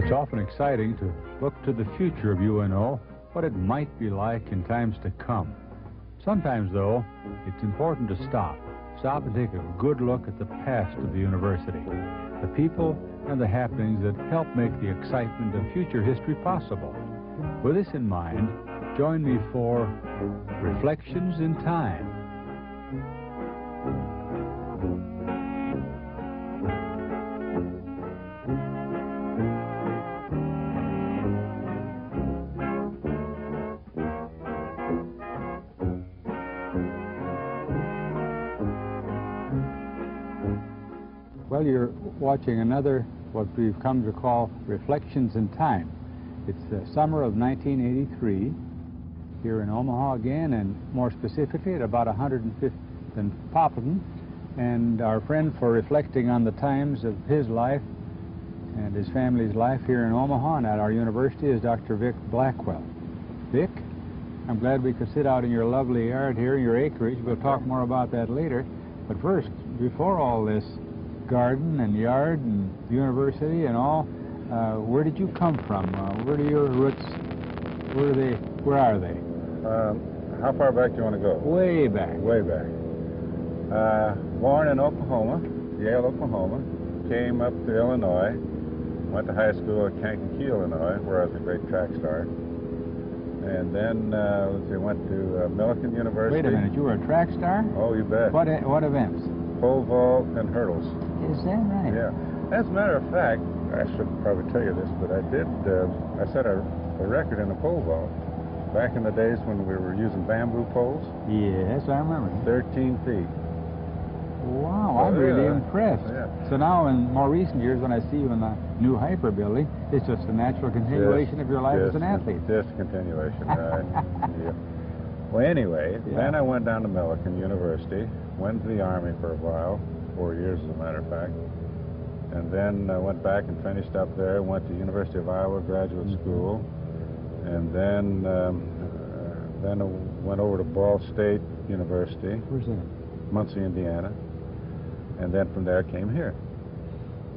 It's often exciting to look to the future of UNO, what it might be like in times to come. Sometimes, though, it's important to stop and take a good look at the past of the university, the people and the happenings that help make the excitement of future history possible. With this in mind, join me for Reflections in Time. Well, you're watching another, what we've come to call Reflections in Time. It's the summer of 1983 here in Omaha again, and more specifically at about 105th and Poppleton. And our friend for reflecting on the times of his life and his family's life here in Omaha and at our university is Dr. Vic Blackwell. Vic, I'm glad we could sit out in your lovely yard here, your acreage. We'll talk more about that later. But first, before all this garden and yard and university and all, where did you come from? Where do your roots, where are they? How far back do you want to go? Way back. Way back. Born in Oklahoma, Yale, Oklahoma. Came up to Illinois. Went to high school at Kankakee, Illinois, where I was a great track star. And then, went to Millikan University. Wait a minute, you were a track star? Oh, you bet. What events? Pole vault and hurdles. Is that right? Yeah. As a matter of fact, I should probably tell you this, but I set a record in the pole vault back in the days when we were using bamboo poles. Yes, I remember. 13 feet. Wow, I'm really impressed. Yeah. So now in more recent years when I see you in the new Hyper building, it's just a natural continuation of your life as an athlete. Just a continuation, right. Yeah. Well, anyway, then I went down to Millikan University, went to the Army for a while, 4 years as a matter of fact, and then went back and finished up there, went to University of Iowa Graduate School, and then I went over to Ball State University. Where's that? Muncie, Indiana, and then from there came here,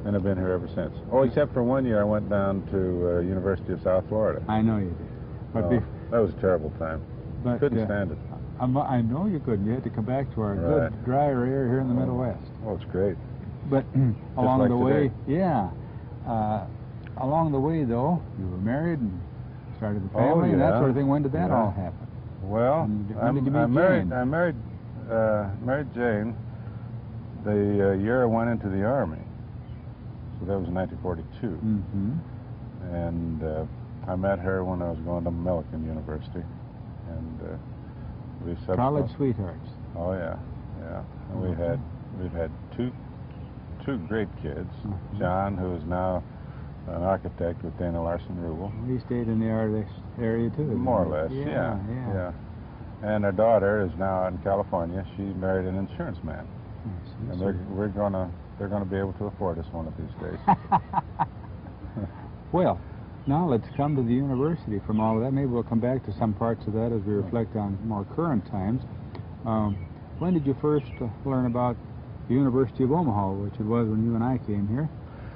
and I've been here ever since. Oh, except for 1 year I went down to University of South Florida. I know you did. But that was a terrible time. But, couldn't stand it. I know you couldn't. You had to come back to our good, drier air here in the Middle West. Oh, it's great. But along the way, along the way, though, you were married and started a family and that sort of thing. When did that all happen? Well, when did you meet Jane? I married Jane the year I went into the Army. So that was 1942. Mm-hmm. And I met her when I was going to Millikan University. And we college sweethearts. Oh yeah, yeah. And we've had two great kids. Mm-hmm. John, who is now an architect with Dana Larson Rubel. He stayed in the area too. More or less. Yeah. And our daughter is now in California. She married an insurance man, and they're gonna be able to afford us one of these days. Well. Now let's come to the university from all of that. Maybe we'll come back to some parts of that as we reflect on more current times. When did you first learn about the University of Omaha, which it was when you and I came here?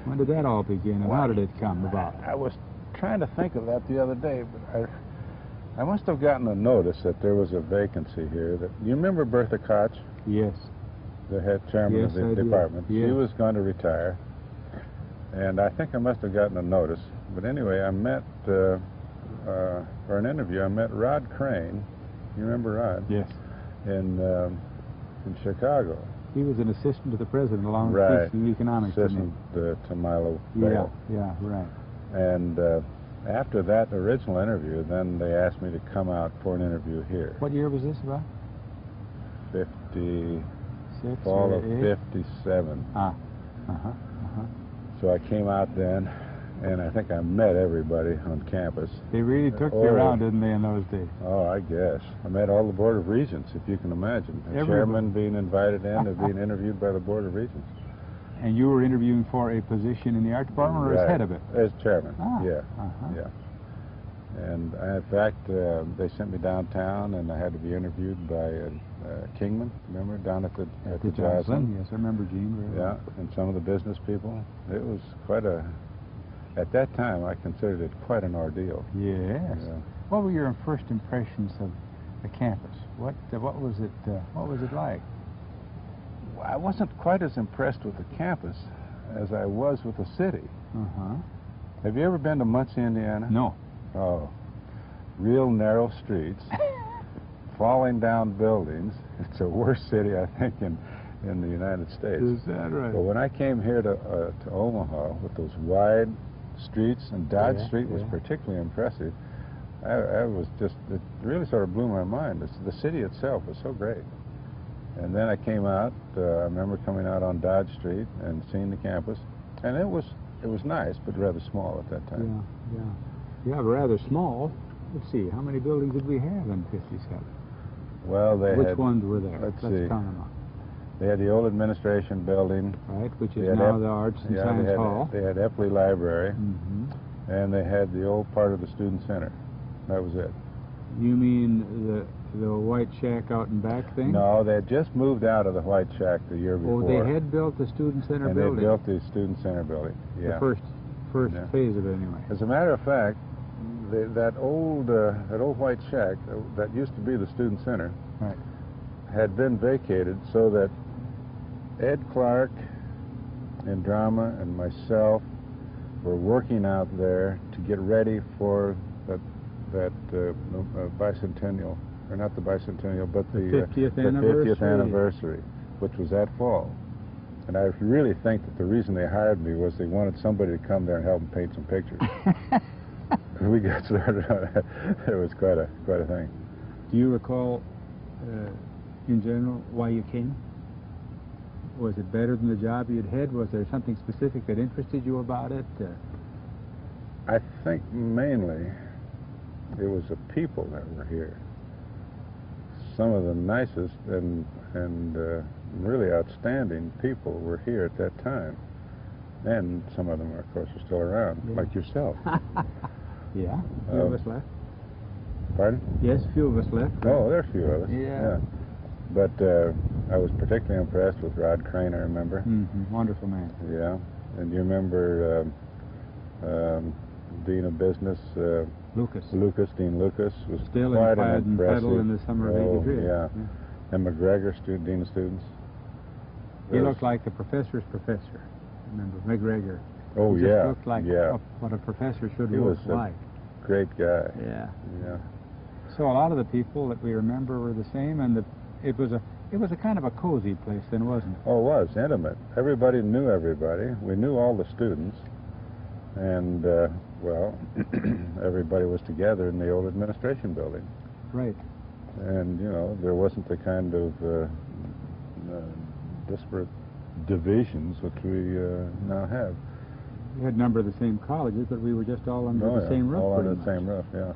When did that all begin, and how did it come about? I was trying to think of that the other day, but I must have gotten a notice that there was a vacancy here. You remember Bertha Koch? Yes. The head chairman of the department. Yes. She was going to retire, and I think I must have gotten a notice. But anyway, I met, for an interview, I met Rod Crane. You remember Rod? Yes. In Chicago. He was an assistant to the president along with teaching economics. Assistant to Milo Bale. Yeah, right. And after that original interview, then they asked me to come out for an interview here. What year was this about? Fall of 57. So I came out then, and I think I met everybody on campus. They really took you around, didn't they, in those days? Oh, I guess. I met all the Board of Regents, if you can imagine. The chairman being invited in and being interviewed by the Board of Regents. And you were interviewing for a position in the art department, or as head of it? As chairman, yeah. And in fact, they sent me downtown, and I had to be interviewed by Kingman, remember, down at the Joslin. Yes, I remember Gene. Yeah, and some of the business people. It was quite a at that time, I considered it quite an ordeal. Yes. Yeah. What were your first impressions of the campus? What was it? What was it like? I wasn't quite as impressed with the campus as I was with the city. Uh-huh. Have you ever been to Muncie, Indiana? No. Oh, real narrow streets, falling down buildings. It's the worst city, I think, in the United States. Is that right? But when I came here to Omaha with those wide streets, and Dodge Street was particularly impressive, I was just, it really sort of blew my mind. The city itself was so great. And then I came out, I remember coming out on Dodge Street and seeing the campus, and it was nice, but rather small at that time. Yeah, rather small. Let's see, how many buildings did we have in '57? Well, Which ones were there? Let's see. count them up. They had the old administration building. Right, which is now the Arts and Science Hall. They had RIT Library, Mm-hmm. and they had the old part of the Student Center. That was it. You mean the white shack out in back thing? No, they had just moved out of the white shack the year before. Oh, they had built the Student Center and building? they built the Student Center building, yeah. The first phase of it, anyway. As a matter of fact, that old white shack that used to be the Student Center had been vacated so that Ed Clark in drama and myself were working out there to get ready for that bicentennial, or not the bicentennial, but the 50th anniversary, which was that fall. And I really think that the reason they hired me was they wanted somebody to come there and help them paint some pictures. We got started on that. It was quite a thing. Do you recall, in general, why you came? Was it better than the job you'd had? Was there something specific that interested you about it? I think mainly it was the people that were here. Some of the nicest and really outstanding people were here at that time. And some of them, of course, are still around, like yourself. Yeah, a few of us left. Pardon? Yes, a few of us left. Oh, there's a few of us. Yeah. But I was particularly impressed with Rod Crane, I remember. Mm-hmm. Wonderful man. Yeah. And you remember Dean of Business, Dean Lucas, was still quite in an impressive. Pedal in the summer of '83. Yeah. And McGregor, Dean of Students. He looked like the professor's professor. Remember, McGregor. Oh, he just looked like what a professor should look like. Great guy. Yeah. Yeah. So a lot of the people that we remember were the same, and it was a kind of a cozy place then, wasn't it? Oh, it was intimate. Everybody knew everybody. We knew all the students, and well, everybody was together in the old administration building. Right. And you know, there wasn't the kind of disparate divisions which we now have. We had a number of the same colleges, but we were just all under the same roof. All under the same roof, yeah.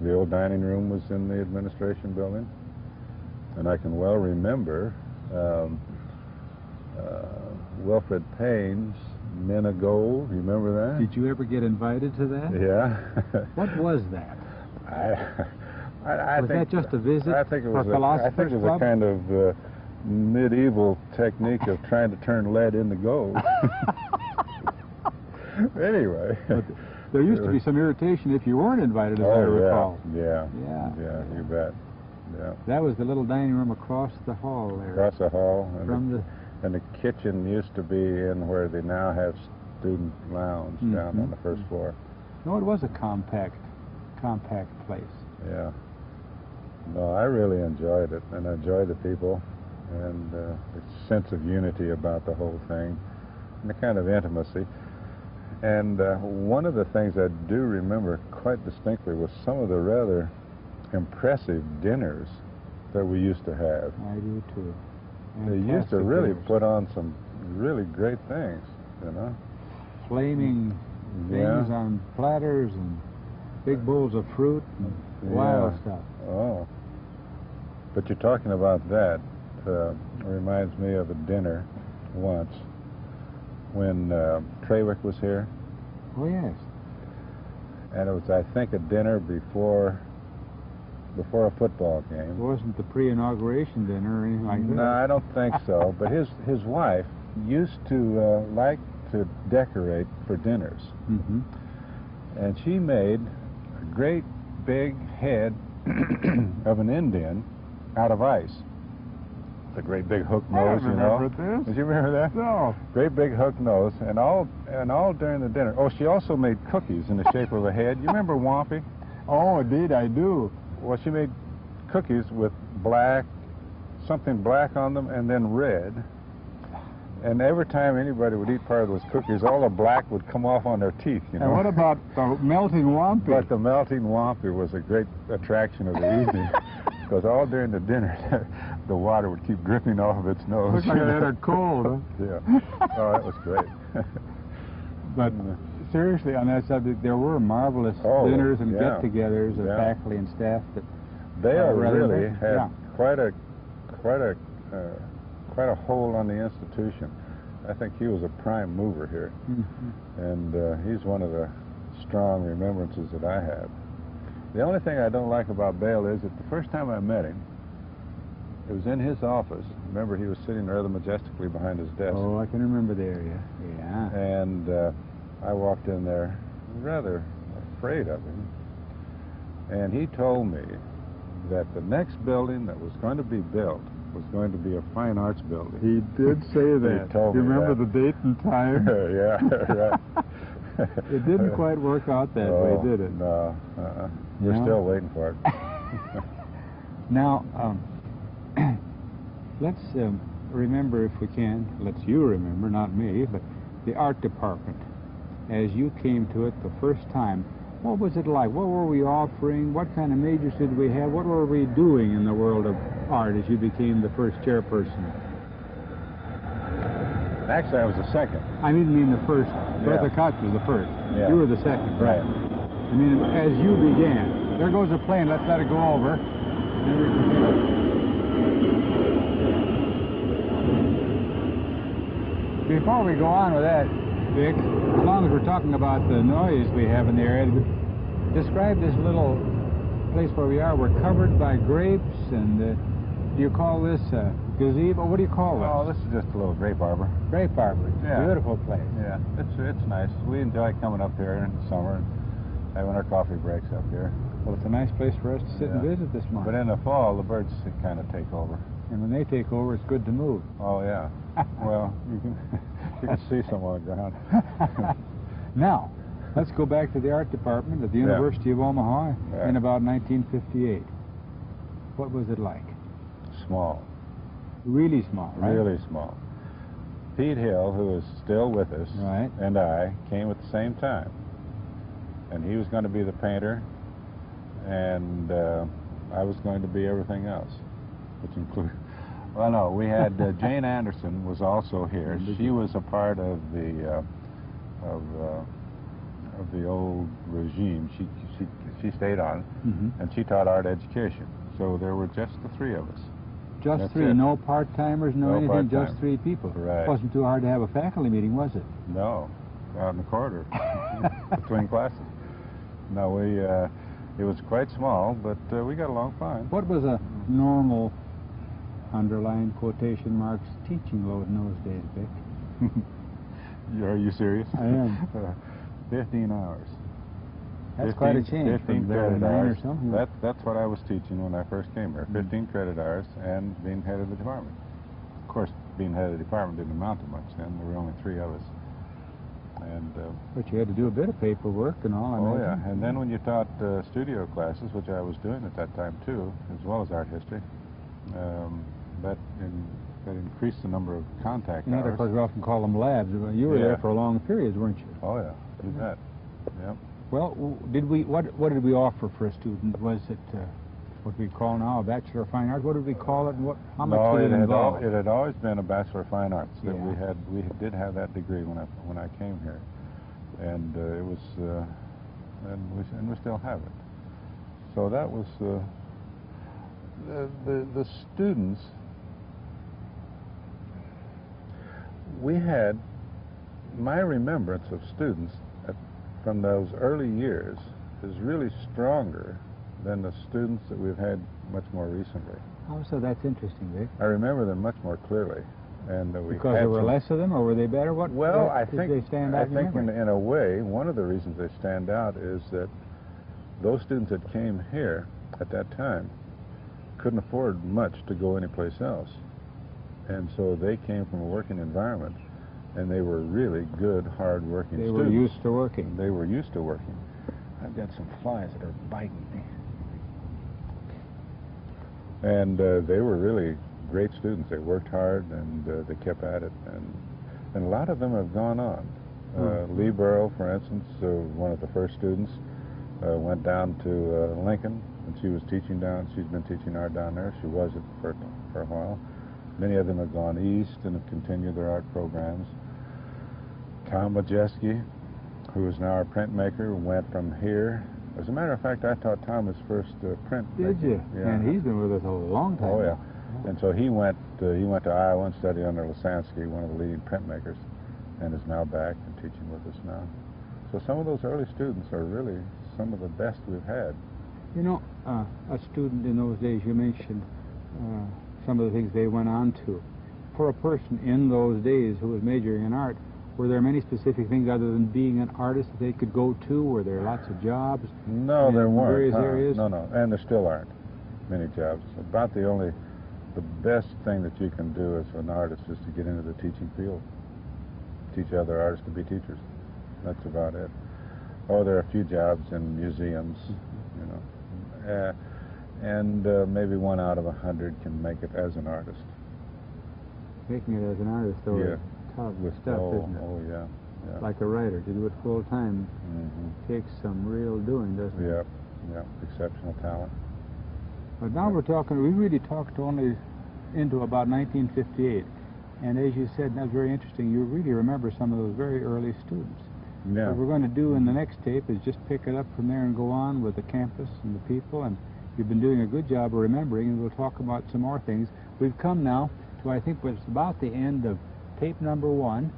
The old dining room was in the administration building, and I can well remember Wilfred Payne's Men of Gold. You remember that? Did you ever get invited to that? Yeah. What was that? I was think that just a visit? I think it was. I think it was a kind of medieval technique of trying to turn lead into gold. Anyway. But there used to be some irritation if you weren't invited, as I recall. Yeah, you bet. Yeah. That was the little dining room across the hall there. Across the hall. And and the kitchen used to be in where they now have student lounge down on the first floor. No, it was a compact place. Yeah. No, I really enjoyed it, and I enjoyed the people, and the sense of unity about the whole thing, and the kind of intimacy. And one of the things I do remember quite distinctly was some of the rather impressive dinners that we used to have. I do too. They used to really put on some really great things, you know. Flaming things on platters and big bowls of fruit and wild stuff. Oh. But you're talking about that. Reminds me of a dinner once when Trawick was here. Oh, yes. And it was, I think, a dinner before a football game. It wasn't the pre-inauguration dinner or anything like that. No, I don't think so. But his wife used to like to decorate for dinners. Mm-hmm. And she made a great big head of an Indian out of ice. A great big hook nose, you know. This. Did you remember that? No. Great big hook nose, and all during the dinner. Oh, she also made cookies in the shape of a head. You remember Wampy? Oh, indeed, I do. Well, she made cookies with something black on them, and then red. And every time anybody would eat part of those cookies, all the black would come off on their teeth, you know. And what about the melting wampy? But the melting wampy was a great attraction of the evening, because all during the dinner, the water would keep dripping off of its nose. Looks like it had a cold, huh? Yeah. Oh, that was great. But seriously, on that subject, there were marvelous dinners and get-togethers of faculty and staff that they really had yeah. quite a hold on the institution. I think he was a prime mover here, and he's one of the strong remembrances that I have. The only thing I don't like about Bale is that the first time I met him, it was in his office. Remember, he was sitting rather majestically behind his desk. Oh, I can remember the area. Yeah. And I walked in there rather afraid of him, and he told me that the next building that was going to be built was going to be a fine arts building. He did say that. He told you me remember that. the date and time? Yeah, right. It didn't quite work out that way, did it? No. We're still waiting for it. Now, let's remember, if we can, let's you remember, not me, but the art department. As you came to it the first time, what was it like? What were we offering? What kind of majors did we have? What were we doing in the world of art as you became the first chairperson? Actually, I was the second. I didn't mean the first. Bertha Koch was the first. Yeah. You were the second, right? I mean, as you began. There goes a plane. Let's let it go over. Before we go on with that, Vic, as long as we're talking about the noise we have in the area, describe this little place where we are. We're covered by grapes, and do you call this a gazebo? What do you call this? Oh, this is just a little grape arbor. Grape arbor. Yeah. Beautiful place. Yeah, it's nice. We enjoy coming up here in the summer and having our coffee breaks up here. Well, it's a nice place for us to sit and visit this morning. But in the fall, the birds kind of take over. And when they take over, it's good to move. Oh, yeah. Well, you can see some on the ground. Now, let's go back to the art department at the University of Omaha in about 1958. What was it like? Small. Really small, right? Really small. Pete Hill, who is still with us, and I came at the same time. And he was going to be the painter, and I was going to be everything else, which included... Well, no, we had Jane Anderson was also here. She was a part of the old regime. She stayed on, and she taught art education. So there were just the three of us. Just three, no part-timers, no anything, just three people. Right. It wasn't too hard to have a faculty meeting, was it? No, out in the corridor, between classes. No, it was quite small, but we got along fine. What was a normal, underline quotation marks, teaching load in those days, Vic? Are you serious? I am. 15 hours. That's quite a change 15 from there to 9 or something. That's what I was teaching when I first came here. 15 credit hours and being head of the department. Of course, being head of the department didn't amount to much then. There were only three of us. And but you had to do a bit of paperwork and all. I imagine. Yeah. And then when you taught studio classes, which I was doing at that time too, as well as art history, that increased the number of contact hours. Of course, we often call them labs. You were there for long periods, weren't you? Oh yeah, you bet. Yep. Well, what did we offer for a student? Was it what we call now a Bachelor of Fine Arts? What did we call it? And how much did it involve? It had always been a Bachelor of Fine Arts. That we did have that degree when I came here, and it was and we still have it. So that was the students. We had my remembrance of students from those early years is really stronger than the students that we've had much more recently. Oh, so that's interesting, Vic. I remember them much more clearly. And we because had there were some, less of them, or were they better? well, I did think they stand out in a way, one of the reasons they stand out is that those students that came here at that time couldn't afford much to go anyplace else. And so they came from a working environment, and they were really good, hard-working students. They were used to working. They were used to working. I've got some flies that are biting me. And they were really great students. They worked hard, and they kept at it. And a lot of them have gone on. Lee Burrow, for instance, one of the first students, went down to Lincoln, and she was teaching down. She's been teaching art down there. She was it for a while. Many of them have gone east and have continued their art programs. Tom Majeski, who is now our printmaker, went from here. As a matter of fact, I taught Tom his first print. Did you? Yeah. And he's been with us a long time. Oh, yeah. And so he went to Iowa and studied under Lasansky, one of the leading printmakers, and is now back and teaching with us now. So some of those early students are really some of the best we've had. You know, a student in those days, you mentioned some of the things they went on to. For a person in those days who was majoring in art, were there many specific things other than being an artist that they could go to? Were there lots of jobs? No, there weren't. Various areas? No, and there still aren't many jobs. About the best thing that you can do as an artist is to get into the teaching field. Teach other artists to be teachers. That's about it. Oh, there are a few jobs in museums, you know. And maybe 1 out of 100 can make it as an artist. Making it as an artist, though, Yeah. is tough With stuff, isn't it? Oh, yeah. Like a writer, to do it full time takes some real doing, doesn't it? Yeah, exceptional talent. But now we really talked only into about 1958. And as you said, and that's very interesting, you really remember some of those very early students. Yeah. What we're going to do in the next tape is just pick it up from there and go on with the campus and the people. And you've been doing a good job of remembering, and we'll talk about some more things. We've come now to, I think, what's about the end of tape number 1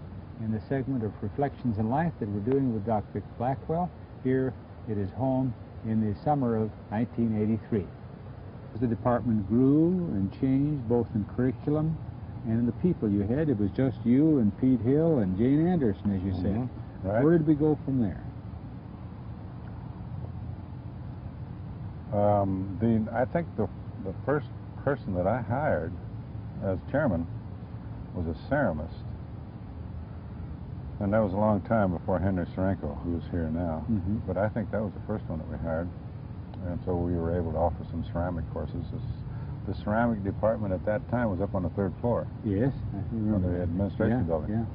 in the segment of Reflections in Life that we're doing with Dr. Vic Blackwell here at his home in the summer of 1983. As the department grew and changed both in curriculum and in the people you had, it was just you and Pete Hill and Jane Anderson, as you said. Right. Where did we go from there? I think the first person that I hired as chairman was a ceramist. And that was a long time before Henry Serenko, who is here now. But I think that was the first one that we hired. And so we were able to offer some ceramic courses. The ceramic department at that time was up on the 3rd floor. Yes, I remember. On the administration building. Yeah.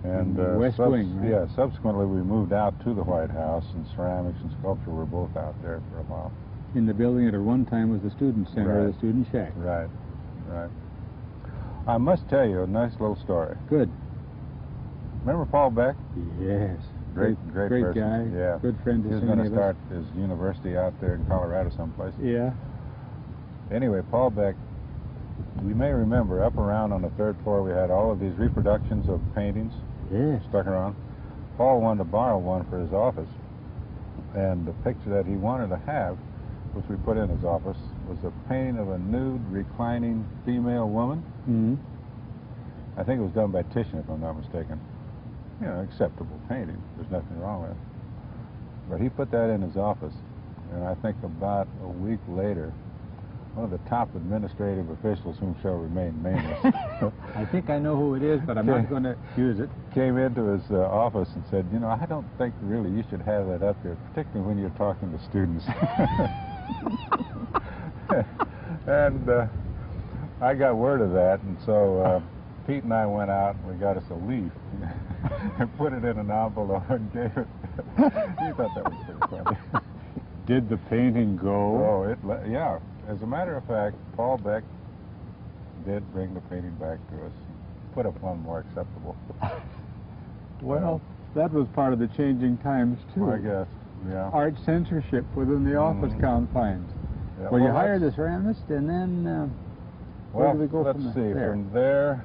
And West Wing, right? Yeah, subsequently we moved out to the White House, and ceramics and sculpture were both out there for a while. In the building that at one time was the student center, Right. the student shack. Right. I must tell you a nice little story. Good. Remember Paul Beck? Yes. Great person. guy. Yeah. Good friend to He's so going many to of us. start his university out there in Colorado someplace. Yeah. Anyway, Paul Beck, you may remember, up around on the 3rd floor we had all of these reproductions of paintings Yes. stuck around. Paul wanted to borrow one for his office, and the picture that he wanted to have, which we put in his office, was a painting of a nude, reclining female woman. I think it was done by Titian, if I'm not mistaken. You know, acceptable painting. There's nothing wrong with it. But he put that in his office, and I think about a week later, one of the top administrative officials, whom shall remain nameless, I think I know who it is, but I'm not going to use it. came into his office and said, you know, I don't think really you should have that up there, particularly when you're talking to students. And I got word of that, and so Pete and I went out and we got us a leaf and put it in an envelope and gave it. He thought that was pretty funny. Did the painting go? Oh, yeah. As a matter of fact, Paul Beck did bring the painting back to us, put up one more acceptable. Well, that was part of the changing times, too. I guess, yeah. Art censorship within the office confines. Yeah, Well, you well, hired the ceramist, and then where do we go let's from see. there? From there,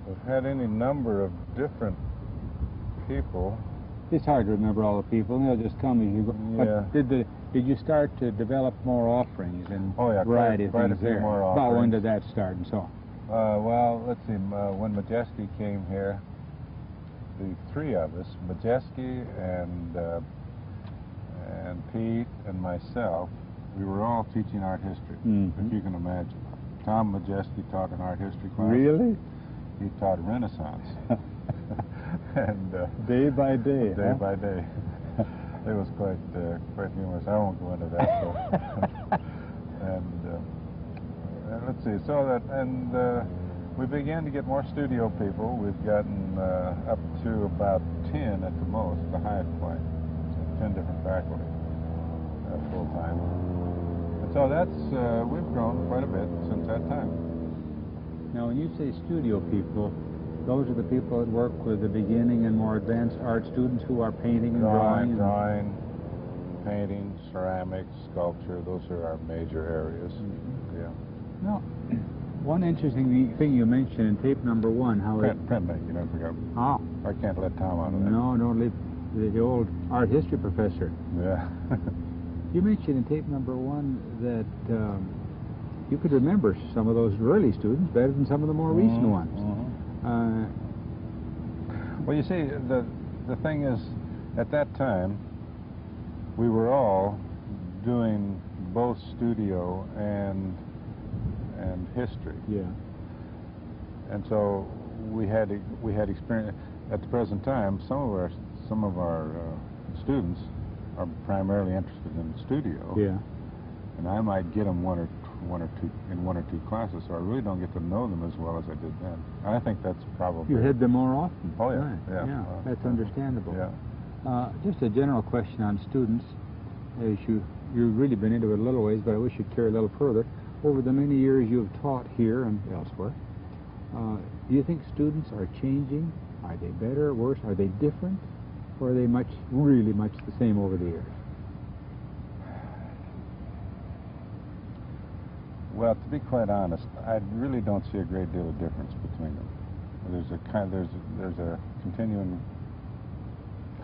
we've had any number of different people. It's hard to remember all the people, and they'll just come as you go. Yeah. But did you start to develop more offerings and variety of quite a things few there? more About when offerings. did that start and so on? Well, let's see. When Majeski came here, the three of us, Majeski and Pete and myself, we were all teaching art history, if you can imagine. Tom Majeski taught an art history class. Really? He taught Renaissance. And day by day. Day by day. It was quite humorous. I won't go into that. And let's see. So that we began to get more studio people. We've gotten up to about 10 at the most, the highest point. 10 different faculty full time. And so that's we've grown quite a bit since that time. Now, when you say studio people, those are the people that work with the beginning and more advanced art students who are painting and drawing. Drawing, painting, ceramics, sculpture. Those are our major areas. Yeah. Now, one interesting thing you mentioned in tape number 1, how printmaking, you don't forget. Oh. I can't let Tom out of that. No, don't leave the old art history professor. Yeah. You mentioned in tape number 1 that you could remember some of those early students better than some of the more recent ones. Well, you see, the thing is, at that time, we were all doing both studio and history. Yeah. And so we had experience. At the present time, some of our students are primarily interested in the studio. Yeah. And I might get them one or two classes, so I really don't get to know them as well as I did then. And I think that's probably... You had them more often. Oh, yeah. Right. Yeah. That's understandable. Yeah. Just a general question on students. As you've really been into it a little ways, but I wish you'd carry a little further. Over the many years you've taught here and elsewhere, do you think students are changing? Are they better, worse? Are they different? Or are they really much the same over the years? Well, to be quite honest, I really don't see a great deal of difference between them. There's a continuing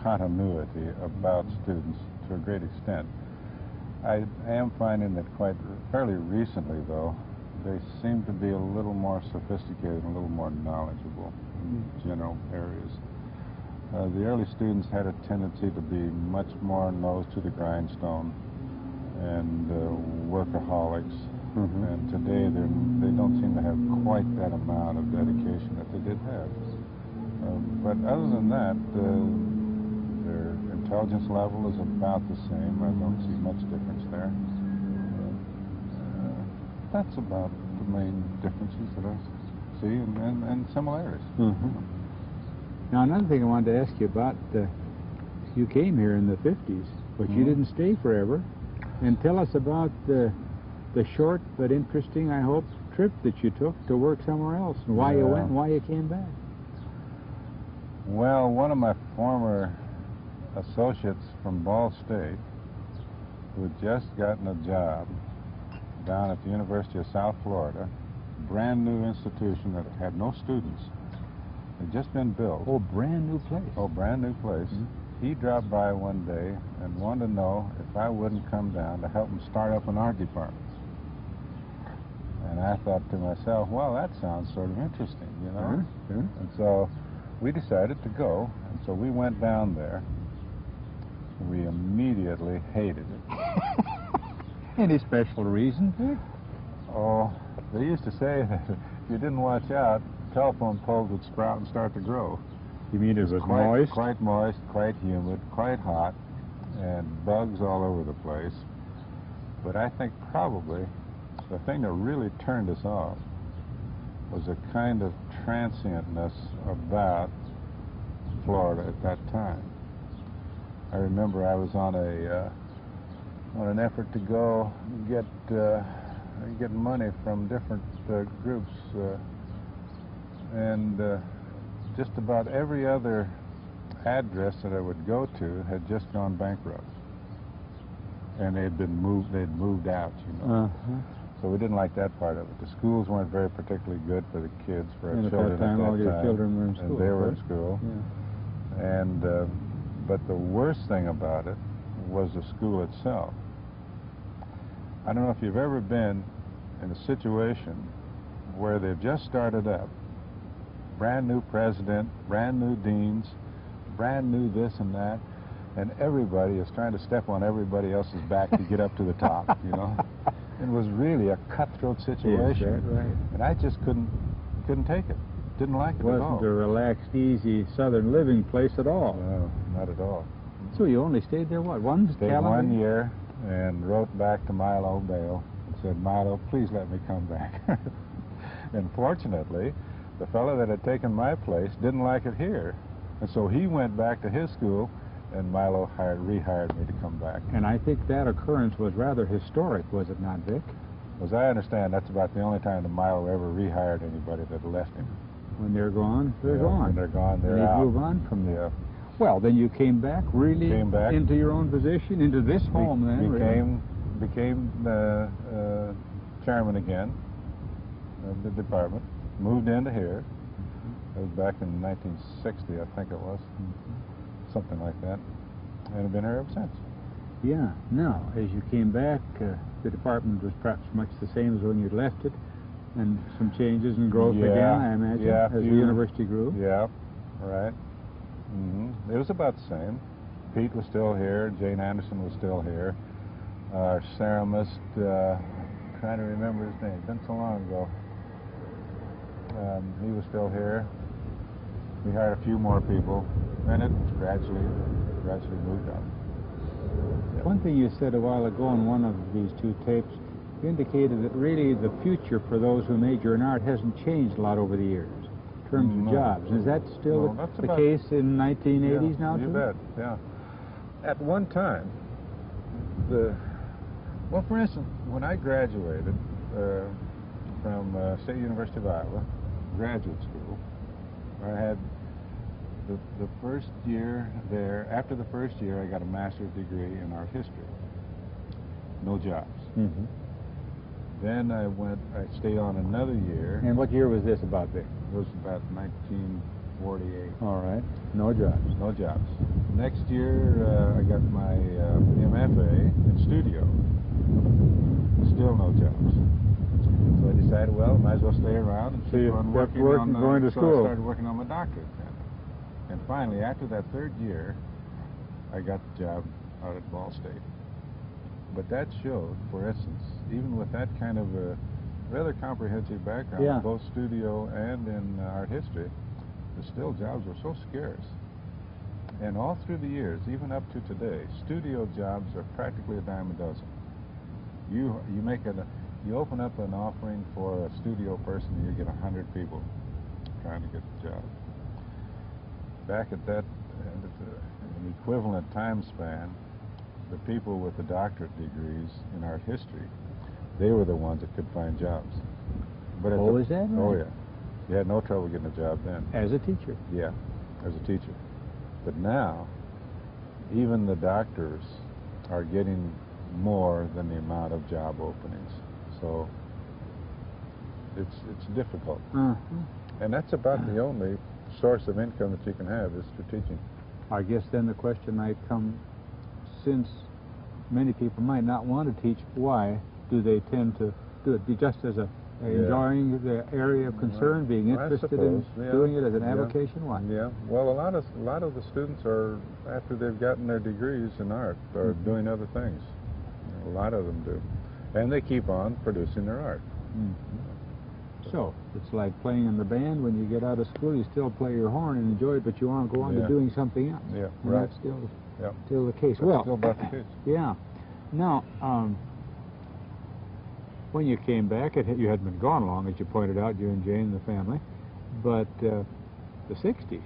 continuity about students to a great extent. I am finding that fairly recently, though, they seem to be a little more sophisticated and a little more knowledgeable in general areas. The early students had a tendency to be much more nose to the grindstone and workaholics. And today they don't seem to have quite that amount of dedication that they did have. But other than that, their intelligence level is about the same. I don't see much difference there. That's about the main differences that I see and similarities. Now, another thing I wanted to ask you about, you came here in the 50s, but you didn't stay forever. And tell us about the short but interesting, I hope, trip that you took to work somewhere else, and why you went and why you came back. Well, one of my former associates from Ball State, who had just gotten a job down at the University of South Florida, brand new institution that had no students. It had just been built. Oh, brand new place. Oh, brand new place. He dropped by one day and wanted to know if I wouldn't come down to help him start up an art department. And I thought to myself, well, that sounds sort of interesting, you know? And so we decided to go, and so we went down there. We immediately hated it. Any special reason? Oh, they used to say that if you didn't watch out, telephone poles would sprout and start to grow. You mean it was moist? Quite moist, quite humid, quite hot, and bugs all over the place. But I think probably the thing that really turned us off was a kind of transientness about Florida at that time. I remember I was on an effort to go get money from different groups, and just about every other address that I would go to had just gone bankrupt, and they'd moved out, you know. So we didn't like that part of it. The schools weren't very particularly good for the kids, for our children at that time. All your children were in school. And they were in school. Yeah. And But the worst thing about it was the school itself. I don't know if you've ever been in a situation where they've just started up, brand new president, brand new deans, brand new this and that, and everybody is trying to step on everybody else's back to get up to the top, you know. It was really a cutthroat situation. Yes, right. And I just couldn't take it. Didn't like it It at all. wasn't a relaxed, easy Southern living place at all. No, not at all. So you only stayed there, what, one Stayed calendar? 1 year and wrote back to Milo Bale and said, Milo, please let me come back. And fortunately, the fellow that had taken my place didn't like it here. And so he went back to his school, and Milo rehired me to come back. And I think that occurrence was rather historic, was it not, Vic? As I understand, that's about the only time that Milo ever rehired anybody that left him. When they're gone, they're Yeah, gone. when they're gone, they're and out. you move on from there. Yeah. Well, then you came back, really Came back. into your own position, into this home then, really. Became chairman again of the department. Moved into here. That was back in 1960, I think it was. Something like that. And I've been here ever since. Yeah. Now, as you came back, the department was perhaps much the same as when you left it, and some changes and growth again, I imagine, as the university grew. Yeah, right. It was about the same. Pete was still here. Jane Anderson was still here. Our ceramist, trying to remember his name, been so long ago. He was still here. We hired a few more people, and it gradually moved on. Yep. One thing you said a while ago in one of these two tapes, you indicated that really the future for those who major in art hasn't changed a lot over the years in terms of jobs. Is that still the case in 1980s now, too? You bet, yeah. At one time, well, for instance, when I graduated from State University of Iowa, graduate school, I had the first year there. After the first year, I got a master's degree in art history. No jobs. Then I stayed on another year. And what year was this about, Vic? It was about 1948. All right. No jobs. No jobs. Next year, I got my MFA in studio. Still no jobs. So I decided, well, might as well stay around and keep on working on going to school. So I started working on my doctorate then. And finally, after that third year, I got the job out at Ball State. But that showed, for instance, even with that kind of a rather comprehensive background, both studio and in art history, still jobs were so scarce. And all through the years, even up to today, studio jobs are practically a dime a dozen. You open up an offering for a studio person, you get 100 people trying to get the job. Back at that, an equivalent time span, the people with the doctorate degrees in art history, they were the ones that could find jobs. But is that right? Oh, yeah. You had no trouble getting a job then. As a teacher? Yeah, as a teacher. But now, even the doctors are getting more than the amount of job openings. So it's difficult. And that's about the only source of income that you can have is through teaching. I guess then the question might come, since many people might not want to teach, why do they tend to do it? Just as enjoying the area of concern, being interested in doing it as an avocation? Why? Yeah. Well, a lot of the students are, after they've gotten their degrees in art, are doing other things. A lot of them do, and they keep on producing their art. So it's like playing in the band. When you get out of school, you still play your horn and enjoy it, but you want to go on to doing something else. Yeah, and right. That's still the case. That's still about the case. Yeah. Now, when you came back, you hadn't been gone long, as you pointed out, you and Jane and the family, but the 60s,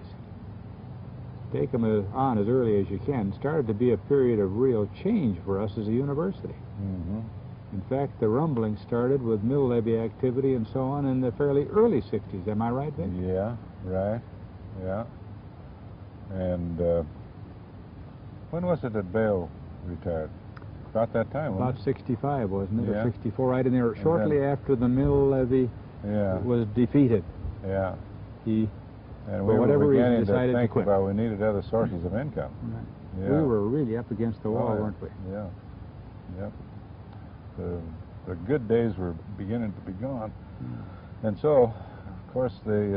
take them on as early as you can, started to be a period of real change for us as a university. In fact, the rumbling started with mill levy activity and so on in the fairly early 60s. Am I right, Vic? Yeah, right. Yeah. And when was it that Bale retired? About that time, About 65, wasn't it? Yeah. Or 64, right in there, shortly after the mill levy was defeated. Yeah. He And we whatever were reason, beginning to decided to think quit. about we needed other sources of income. Right. Yeah. We were really up against the wall, Oh, yeah. weren't we? Yeah. Yep. The good days were beginning to be gone. And so, of course, they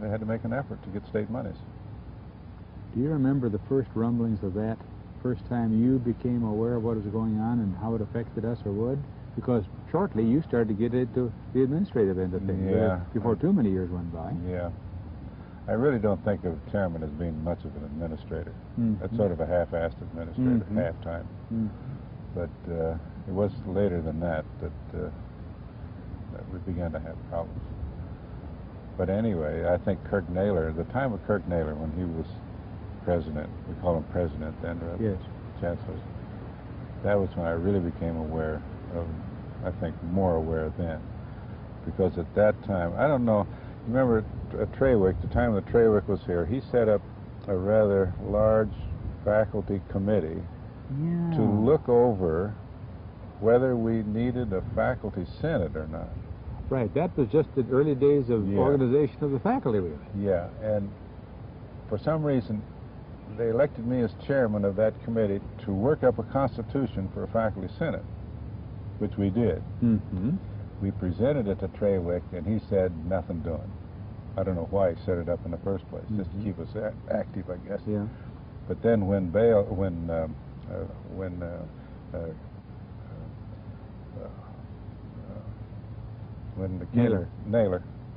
had to make an effort to get state monies. Do you remember the first rumblings of that? First time you became aware of what was going on and how it affected us or would? Because shortly you started to get into the administrative end of things. Yeah. Before too many years went by. Yeah. I really don't think of chairman as being much of an administrator. That's sort of a half-assed administrator, half-time. But it was later than that that we began to have problems. But anyway, I think Kirk Naylor, the time of Kirk Naylor when he was president, we call him president then, right? Yes. Chancellor, that was when I really became aware of, I think, more aware then. Because at that time, I don't know, remember Trawick, the time that Trawick was here, he set up a rather large faculty committee to look over whether we needed a faculty senate or not. Right, that was just the early days of organization of the faculty, really. Yeah, and for some reason, they elected me as chairman of that committee to work up a constitution for a faculty senate, which we did. We presented it to Trawick, and he said, nothing doing. I don't know why he set it up in the first place, just to keep us active, I guess. Yeah. But then when Naylor,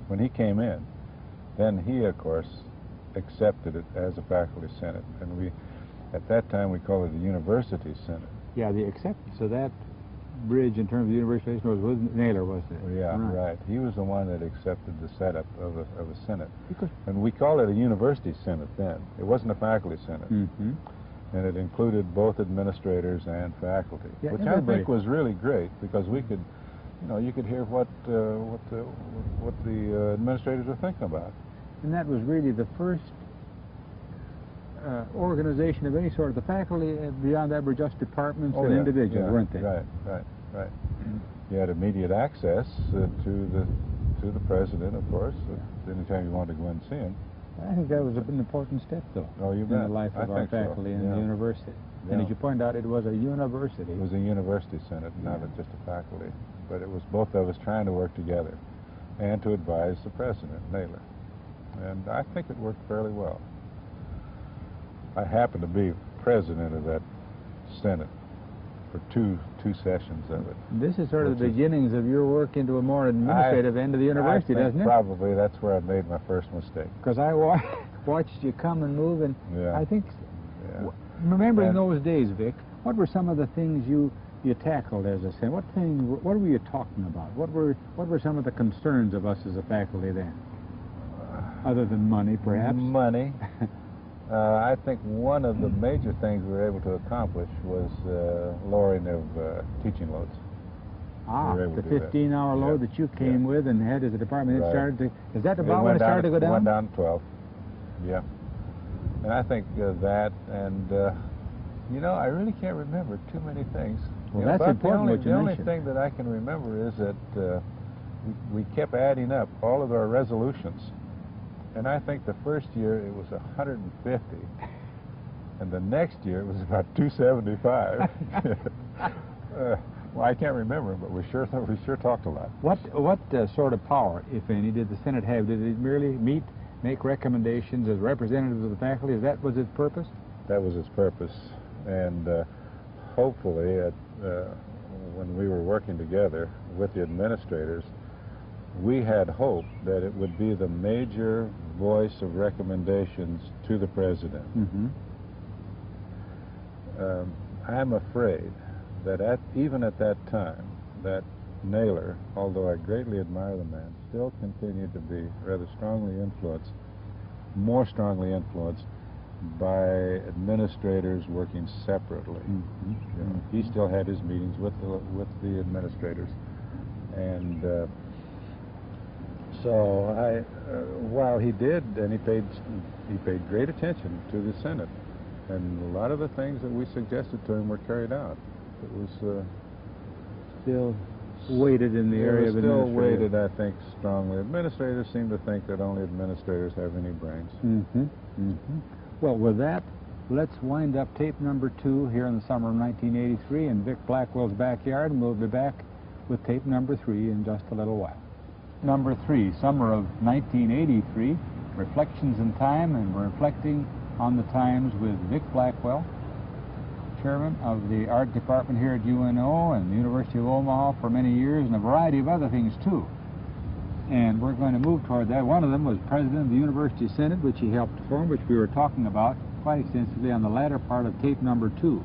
when he came in, then he, of course, accepted it as a faculty senate, and we, at that time, we called it the university senate. Yeah, the acceptance of that bridge in terms of university was with Naylor, wasn't it? Yeah, right. He was the one that accepted the setup of a senate, and we called it a university senate then. It wasn't a faculty senate, and it included both administrators and faculty, which I think was really great because we could, you know, you could hear what the administrators were thinking about. And that was really the first organization of any sort. The faculty, beyond that, were just departments and individuals, weren't they? Right. You had immediate access to the president, of course, anytime you wanted to go in and see him. I think that was an important step, though, in the life of our faculty in the university. And as you point out, it was a university. It was a university senate, not just a faculty. But it was both of us trying to work together and to advise the president, Naylor. And I think it worked fairly well. I happened to be president of that senate for two sessions of it. This is sort of the beginnings of your work into a more administrative end of the university, doesn't it? Probably that's where I made my first mistake. Because I watched you come and move, and I think, remembering those days, Vic, what were some of the things you tackled as a senate? What were you talking about? What were some of the concerns of us as a faculty then? Other than money, perhaps? Money. I think one of the major things we were able to accomplish was lowering of teaching loads. The 15-hour load that you came with and had as a department, it started to, is that about when it started to go down? It went down to 12, yeah. And I think that, and you know, I really can't remember too many things. Well, that's important. The only thing that I can remember is that we kept adding up all of our resolutions. And I think the first year it was 150, and the next year it was about 275. Well, I can't remember, but we sure talked a lot. What sort of power, if any, did the Senate have? Did it merely make recommendations as representatives of the faculty? That was its purpose? That was its purpose, and hopefully, when we were working together with the administrators, we had hoped that it would be the major voice of recommendations to the president. I'm afraid that even at that time, that Naylor, although I greatly admire the man, still continued to be rather strongly influenced, more strongly influenced by administrators working separately. You know, he still had his meetings with the administrators, and so while he did, and he paid great attention to the Senate, and a lot of the things that we suggested to him were carried out. It was still weighted in the area of still administrators. weighted, I think, strongly. Administrators seem to think that only administrators have any brains. Well, with that, let's wind up tape number 2 here in the summer of 1983 in Vic Blackwell's backyard, and we'll be back with tape number 3 in just a little while. Number 3, summer of 1983, Reflections in Time, and we're reflecting on the times with Vic Blackwell, chairman of the art department here at UNO and the University of Omaha for many years, and a variety of other things too. And we're going to move toward that. One of them was president of the University Senate, which he helped form, which we were talking about quite extensively on the latter part of tape number 2.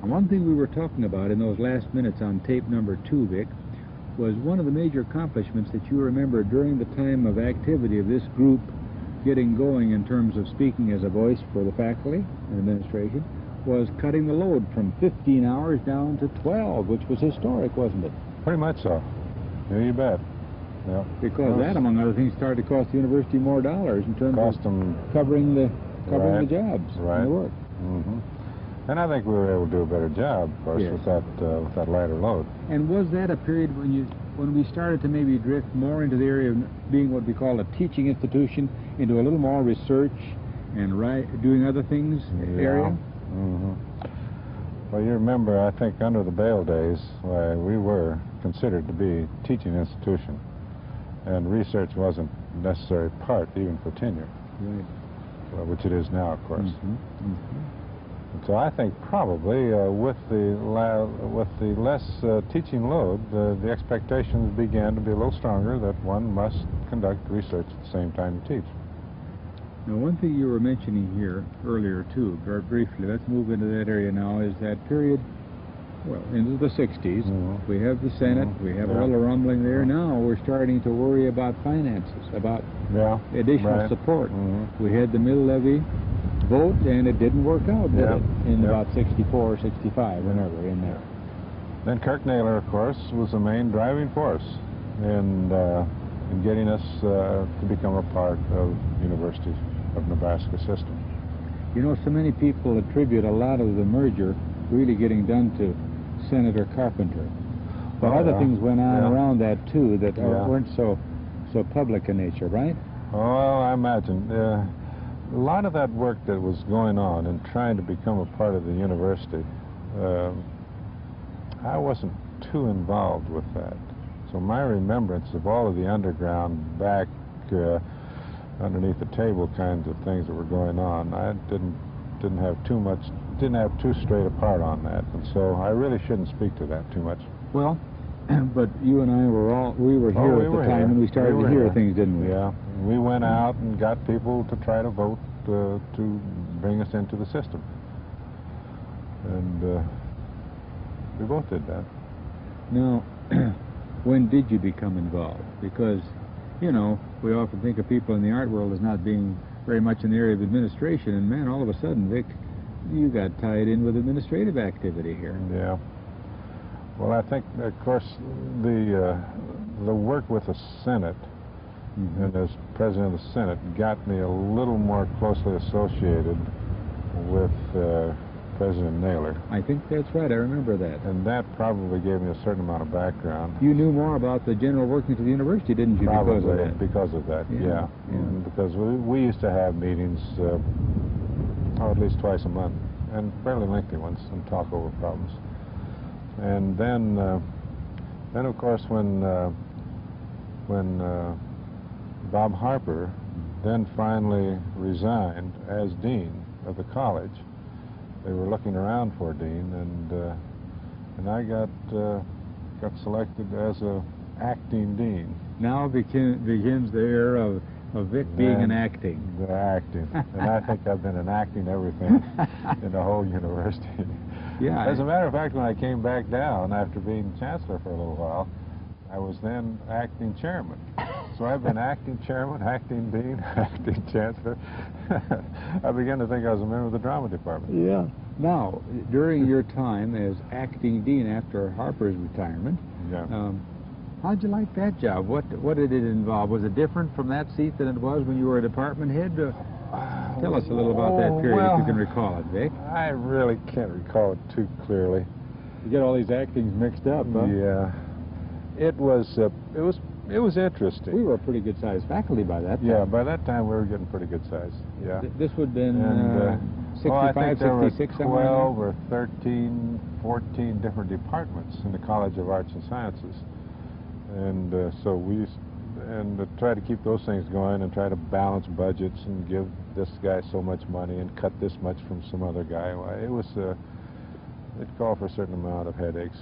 And one thing we were talking about in those last minutes on tape number 2, Vic, was one of the major accomplishments that you remember during the time of activity of this group getting going in terms of speaking as a voice for the faculty and administration, was cutting the load from 15 hours down to 12, which was historic, wasn't it? Pretty much so. Yeah, you bet. Yeah. Because that, among other things, started to cost the university more dollars in terms of covering the jobs and the work. And I think we were able to do a better job, of course, with that lighter load. And was that a period when we started to maybe drift more into the area of being what we call a teaching institution, into a little more research and doing other things area? Well, you remember, I think under the Bale days, we were considered to be a teaching institution, and research wasn't a necessary part even for tenure, which it is now, of course. And so I think probably with the less teaching load, the expectations began to be a little stronger that one must conduct research at the same time you teach. Now, one thing you were mentioning here earlier, too, very briefly, let's move into that area now, is that period, well, into the 60s. We have the Senate, we have a little rumbling there. Now we're starting to worry about finances, about additional support. We had the mill levy vote, and it didn't work out, did it? In about 64 or 65, whenever, in there. Then Kirk Naylor, of course, was the main driving force in getting us to become a part of University of Nebraska system. You know, so many people attribute a lot of the merger really getting done to Senator Carpenter. But other things went on around that, too, that weren't so public in nature, right? Oh, I imagine. A lot of that work that was going on in trying to become a part of the university, I wasn't too involved with that. So my remembrance of all of the underground, back underneath the table kinds of things that were going on, I didn't have too straight a part on that, and so I really shouldn't speak to that too much. Well, but you and I we were here at the time, and we started to hear things, didn't we? Yeah, we went out and got people to try to vote to bring us into the system, and we both did that. Now, when did you become involved? Because, you know, we often think of people in the art world as not being very much in the area of administration, and man, all of a sudden, Vic, you got tied in with administrative activity here. Yeah. Well, I think, of course, the work with the Senate and as president of the Senate got me a little more closely associated with President Naylor. I think that's right. I remember that. And that probably gave me a certain amount of background. You knew more about the general workings of the university, didn't you? Probably because of that. Yeah. Because we used to have meetings, at least twice a month, and fairly lengthy ones, and talk over problems. And then of course, when Bob Harper then finally resigned as dean of the college, they were looking around for a dean, and I got selected as a acting dean. Now begins the era of Vic being an acting. The acting, and I think I've been enacting everything in the whole university. Yeah. As a matter of fact, when I came back down after being chancellor for a little while, I was then acting chairman. So I've been acting chairman, acting dean, acting chancellor. I began to think I was a member of the drama department. Yeah. Now, during your time as acting dean after Harper's retirement, how'd you like that job? What did it involve? Was it different from that seat than it was when you were a department head? Tell us a little about that period, if you can recall it, Vic. I really can't recall it too clearly. You get all these actings mixed up, huh? Yeah. it was interesting. We were a pretty good sized faculty by that time. Yeah, by that time we were getting pretty good size. Yeah. This would have been And, 65, well, I think there 66, were 12 or 13, 14 different departments in the College of Arts and Sciences. And so we used to try to keep those things going and try to balance budgets and give this guy so much money and cut this much from some other guy. Well, it was, it called for a certain amount of headaches.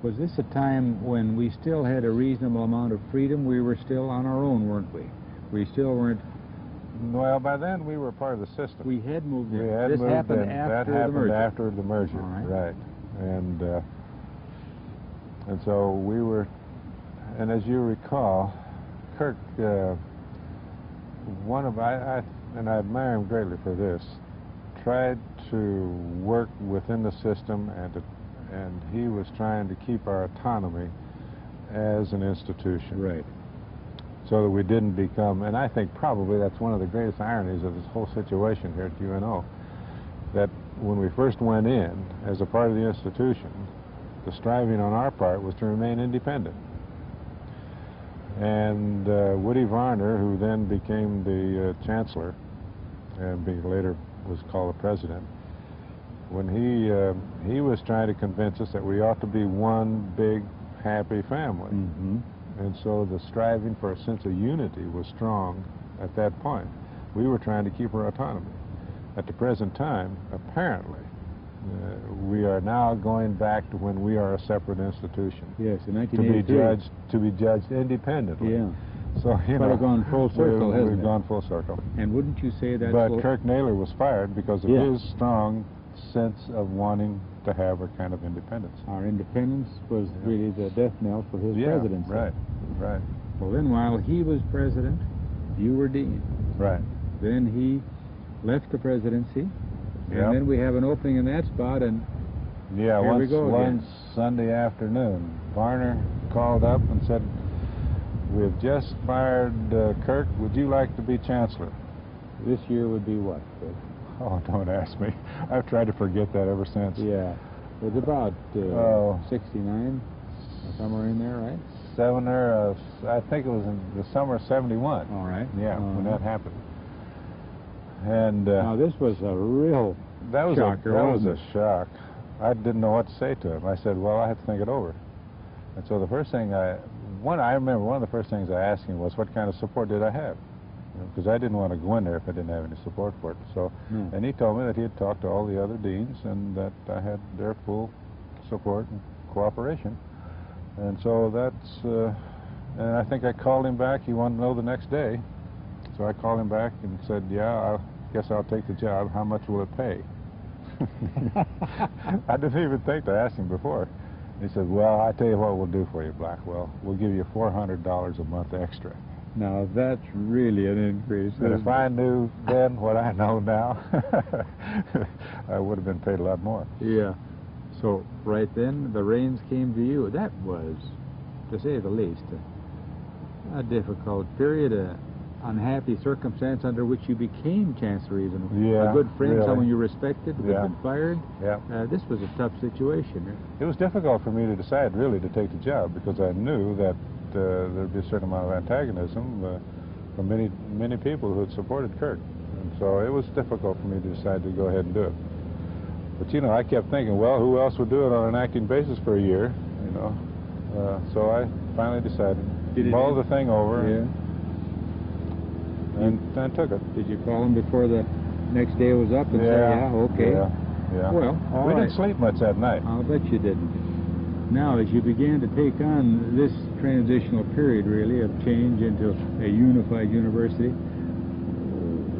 Was this a time when we still had a reasonable amount of freedom? We were still on our own, weren't we? We still weren't... Well, by then we were part of the system. We had moved in. We had this moved happened in. after that happened the merger. after the merger, All right. right. And so we were, and as you recall, Kirk, and I admire him greatly for this, tried to work within the system, and he was trying to keep our autonomy as an institution. Right. So that we didn't become, and I think probably that's one of the greatest ironies of this whole situation here at UNO, that when we first went in as a part of the institution, the striving on our part was to remain independent. And Woody Varner, who then became the chancellor and later was called the president, when he was trying to convince us that we ought to be one big happy family. Mm-hmm. And so the striving for a sense of unity was strong at that point. We were trying to keep our autonomy. At the present time, apparently, we are now going back to when we are a separate institution. Yes, in 1983. To be judged independently. Yeah. So, you know, We've gone full circle, hasn't it? We've gone full circle. And wouldn't you say that's... But Kirk Naylor was fired because of Yeah. his strong sense of wanting to have a kind of independence. Our independence was really the death knell for his presidency. Right, right. Well, then while he was president, you were dean. Right. Then he left the presidency, Yep. and then we have an opening in that spot, and Yeah, Here we once, go again. one Sunday afternoon, Varner called up and said, "We've just fired Kirk. Would you like to be chancellor?" this year would be what? Oh, don't ask me. I've tried to forget that ever since. Yeah. It was about 69, somewhere in there, right? I think it was in the summer of '71. All right. Yeah, when that happened. And now, this was a real that was shocker, that was wasn't a shock. I didn't know what to say to him. I said, "Well, I have to think it over." And so the first thing I remember one of the first things I asked him was, "What kind of support did I have?" Because I didn't want to go in there if I didn't have any support for it. So, and he told me that he had talked to all the other deans and that I had their full support and cooperation. And so that's, and I think I called him back. He wanted to know the next day. So I called him back and said, "Yeah, I guess I'll take the job. How much will it pay?" I didn't even think to ask him before. He said, "Well, I tell you what we'll do for you, Blackwell. We'll give you $400 a month extra." Now, that's really an increase. And if I knew then what I know now, I would have been paid a lot more. Yeah. So, right then, the reins came to you. That was, to say the least, a difficult period, an unhappy circumstance under which you became chancellor even. Yeah, a good friend, really. Someone you respected, who had been fired. Yeah. This was a tough situation. It was difficult for me to decide, really, to take the job because I knew that there'd be a certain amount of antagonism from many people who had supported Kirk. And so it was difficult for me to decide to go ahead and do it. But, you know, I kept thinking, well, who else would do it on an acting basis for a year, you know? So I finally decided, mulled the thing over, and took it. Did you call him before the next day was up and say, yeah, okay? Yeah. Well, we didn't sleep much that night. I'll bet you didn't. Now, as you began to take on this transitional period, really, of change into a unified university,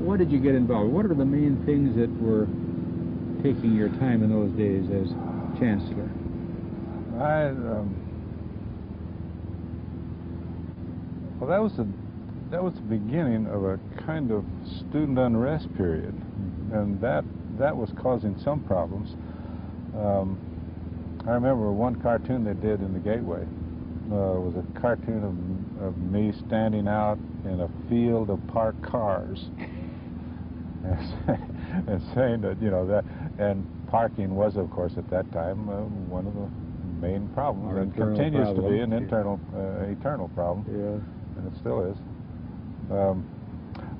what did you get involved? What are the main things that were taking your time in those days as chancellor? Well, that was the beginning of a kind of student unrest period, and that was causing some problems. I remember one cartoon they did in the Gateway. Was a cartoon of me standing out in a field of parked cars and saying that, you know, and parking was, of course, at that time one of the main problem, Our and internal continues to problem. be an internal, eternal problem, Yeah. and it still is.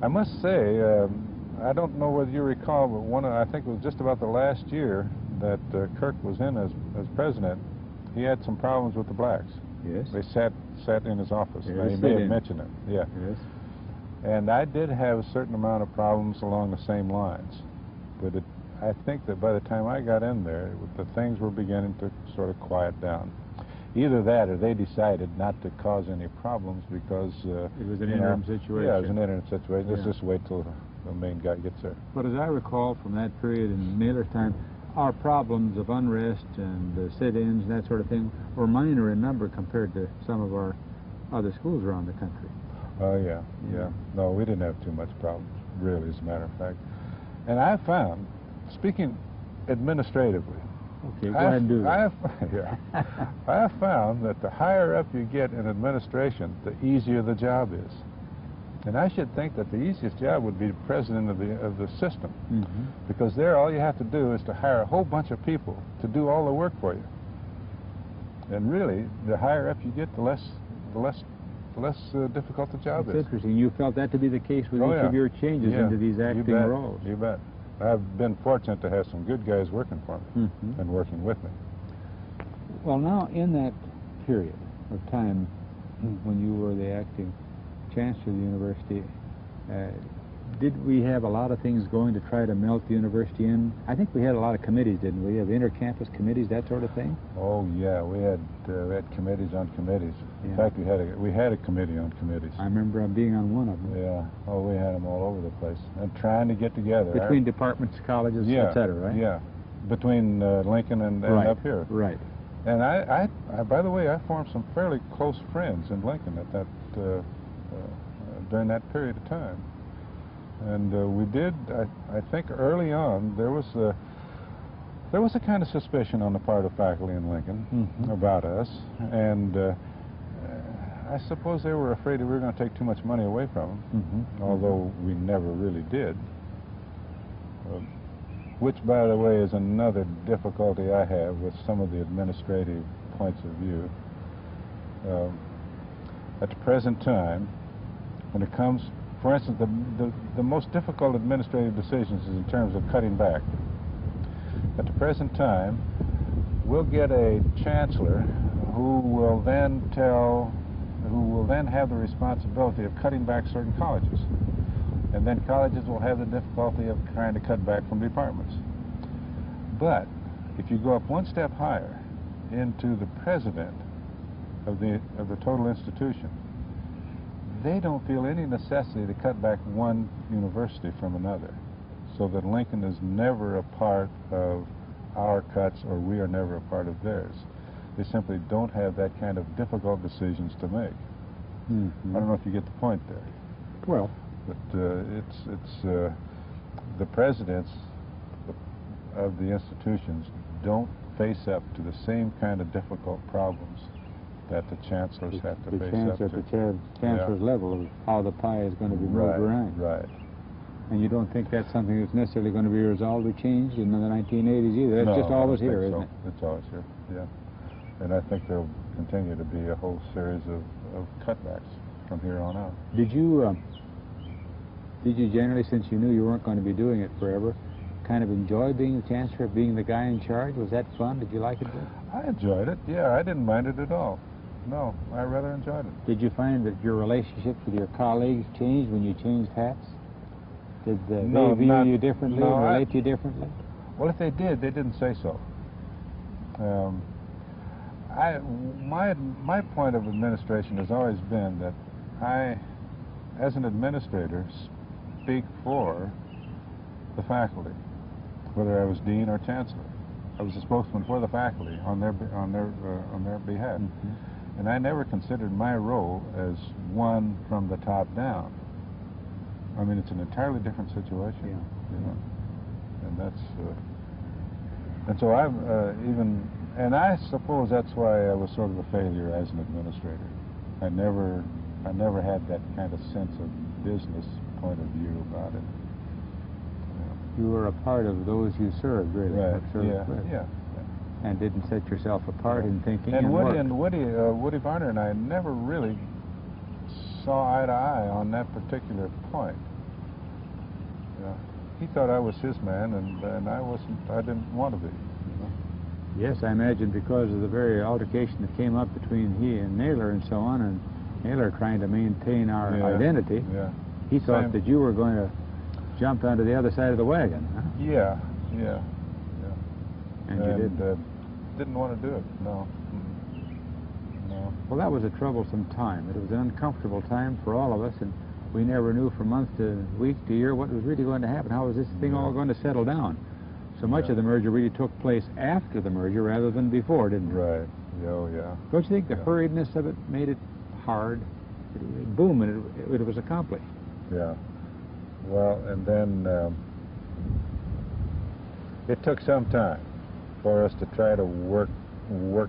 I must say, I don't know whether you recall, but I think it was just about the last year that Kirk was in as president, he had some problems with the blacks. Yes. They sat in his office. Yes, Now, he may have mentioned it. Yeah. Yes. And I did have a certain amount of problems along the same lines. But I think that by the time I got in there, the things were beginning to sort of quiet down. Either that or they decided not to cause any problems because... it was an interim situation. Yeah, it was an interim situation. Let's Yeah. just wait till the main guy gets there. But as I recall from that period in Naylor's time, our problems of unrest and sit-ins and that sort of thing were minor in number compared to some of our other schools around the country. Oh, yeah. No, we didn't have too much problems, really, as a matter of fact. And I found, speaking administratively, okay, go ahead and do that. I have found that the higher up you get in administration, the easier the job is. And I should think that the easiest job would be president of the system, because there all you have to do is to hire a whole bunch of people to do all the work for you. And really, the higher up you get, the less difficult the job is. It's interesting. You felt that to be the case with each of your changes into these acting roles. You bet. I've been fortunate to have some good guys working for me and working with me. Well, now in that period of time when you were the acting chancellor of the university, did we have a lot of things going to try to melt the university in? I think we had a lot of committees, didn't we? Have inter-campus committees, that sort of thing? Oh yeah, we had committees on committees. In fact, we had a committee on committees. I remember being on one of them. Yeah. Oh, we had them all over the place and trying to get together between departments, colleges, etc. Right? Yeah. Between Lincoln and up here. Right. And I, by the way, I formed some fairly close friends in Lincoln at that during that period of time. And we did, I think early on, there was a kind of suspicion on the part of faculty in Lincoln about us, and I suppose they were afraid that we were going to take too much money away from them, although we never really did, which, by the way, is another difficulty I have with some of the administrative points of view. At the present time, when it comes, for instance, the most difficult administrative decisions is in terms of cutting back. At the present time, we'll get a chancellor who will then have the responsibility of cutting back certain colleges. And then colleges will have the difficulty of trying to cut back from departments. But if you go up one step higher into the president of the total institution, they don't feel any necessity to cut back one university from another, so that Lincoln is never a part of our cuts or we are never a part of theirs. They simply don't have that kind of difficult decisions to make. I don't know if you get the point there. Well, but it's the presidents of the institutions don't face up to the same kind of difficult problems that the chancellors have to face up to. At the chancellor's level of how the pie is going to be moved around. Right. And you don't think that's something that's necessarily going to be resolved or changed in the 1980s either? That's just always here, isn't it? It's always here, yeah. And I think there'll continue to be a whole series of cutbacks from here on out. Did you generally, since you knew you weren't going to be doing it forever, kind of enjoy being the chancellor, being the guy in charge? Was that fun? Did you like it? I enjoyed it, yeah. I didn't mind it at all. No, I rather enjoyed it. Did you find that your relationships with your colleagues changed when you changed hats? Did they view you differently, relate to you differently? Well, if they did, they didn't say so. My point of administration has always been that I, as an administrator, speak for the faculty, whether I was dean or chancellor. I was a spokesman for the faculty on their behalf. And I never considered my role as one from the top down. I mean, it's an entirely different situation, you know. And that's, and so I've and I suppose that's why I was sort of a failure as an administrator. I never had that kind of sense of business point of view about it. You were a part of those you served, really. Right. Yeah. and didn't set yourself apart in thinking. And worked. Woody Varner and I never really saw eye to eye on that particular point. Yeah. He thought I was his man, and I wasn't. I didn't want to be. You know? Yes, I imagine because of the very altercation that came up between he and Naylor and so on, and Naylor trying to maintain our identity. Yeah. He thought that you were going to jump onto the other side of the wagon. Huh? Yeah. And you didn't want to do it. No. No. Well, that was a troublesome time. It was an uncomfortable time for all of us, and we never knew from month to week to year what was really going to happen. How was this thing all going to settle down? So much of the merger really took place after the merger rather than before, didn't it? Right. Oh, yeah. Don't you think the hurriedness of it made it hard? Boom, and it was accomplished. Yeah. Well, and then it took some time for us to try to work